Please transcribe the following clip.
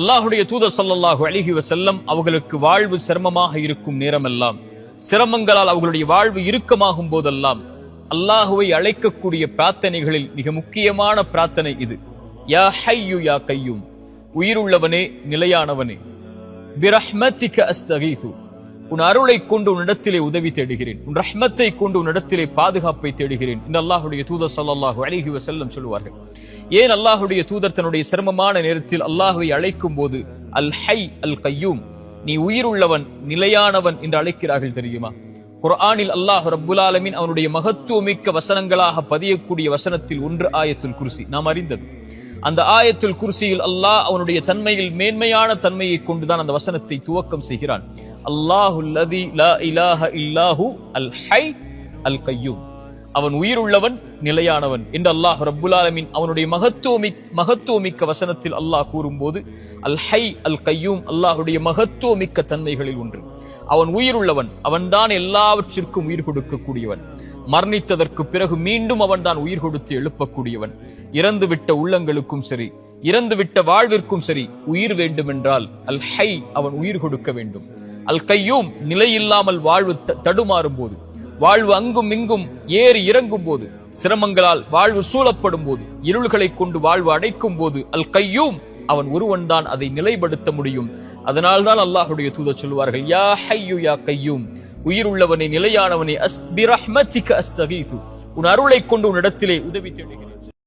அல்லாஹுடைய தூதர் ஸல்லல்லாஹு அலைஹி வஸல்லம் அவர்களுக்கு வாழ்வு சிரமமாக இருக்கும் நேரமெல்லாம், சிரமங்களால் அவர்களுடைய வாழ்வு இறுக்கமாகும் போதெல்லாம் அல்லாஹுவை அழைக்கக்கூடிய பிரார்த்தனைகளில் மிக முக்கியமான பிரார்த்தனை இது. யா ஹய்யு யா கய்யூம், உயிருள்ளவனே நிலையானவனே, பிரஹ்மதிக அஸ்தகீது, உன் அருளை கொண்டு உன்னிடத்திலே உதவி தேடுகிறேன், உன் ரஹ்மத்தை கொண்டு உன்னிடத்திலே பாதுகாப்பை தேடுகிறேன் என்று அல்லாஹுடைய தூதர் ஸல்லல்லாஹு அலைஹி வஸல்லம் சொல்லுவார்கள். ஏன் அல்லாஹுடைய தூதர் தன்னுடைய சிரமமான நேரத்தில் அல்லாஹுவை அழைக்கும் போது அல் ஹை அல் கய்யூம், நீ உயிருள்ளவன் நிலையானவன் என்று அழைக்கிறார்கள் தெரியுமா? குர்ஆனில் அல்லாஹ் ரப்புல் ஆலமீன் அவனுடைய மகத்துவமிக்க வசனங்களாக பதியக்கூடிய வசனத்தில் ஒன்று ஆயத்துல் குர்சி, நாம் அறிந்தது. அந்த ஆயத்துல் குர்சியில் அல்லாஹ் அவனுடைய தன்மையில் மேன்மையான தன்மையை கொண்டுதான் அந்த வசனத்தை துவக்கம் செய்கிறான். அல்லாஹுல்லதி லா இலாஹ இல்லாஹு அல் ஹை அல் கய்யூம், அவன் உயிருள்ளவன் நிலையானவன் என்று அல்லாஹ் ரப்புல் ஆலமீன் அவனுடைய மகத்துவமிக்க வசனத்தில் அல்லாஹ் கூறும்போது அல் ஹை அல் கய்யூம் அல்லாஹுடைய மகத்துவமிக்க தன்மைகளில் ஒன்று. அவன் உயிருள்ளவன், அவன்தான் எல்லாவற்றிற்கும் உயிர் கொடுக்கக்கூடியவன். மரணித்ததற்கு பிறகு மீண்டும் அவன் தான் உயிர் கொடுத்து எழுப்பக்கூடியவன். இறந்துவிட்ட உள்ளங்களுக்கும் சரி, இறந்துவிட்ட வாழ்விற்கும் சரி, உயிர் வேண்டுமென்றால் அல் ஹை அவன் உயிர் கொடுக்க வேண்டும். அல் கய்யூம் நிலையில்லாமல் வாழ்வு தடுமாறும் போது, வாழ்வு அங்கும் இங்கும் ஏறி இறங்கும் போது, சிரமங்களால் வாழ்வு சூழப்படும் போது, இருள்களை கொண்டு வாழ்வு அடைக்கும் போது அல் கய்யூம் அவன் ஒருவன் தான் அதை நிலைப்படுத்த முடியும். அதனால்தான் அல்லாஹுடைய தூதர் சொல்வார்கள், யா ஹய்யு யா கய்யூம், உயிருள்ளவனே நிலையானவனே, பிரஹ்மதிக அஸ்தகீது, உன் அருளை கொண்டு உன்னிடத்திலே உதவி தேடுகிறேன்.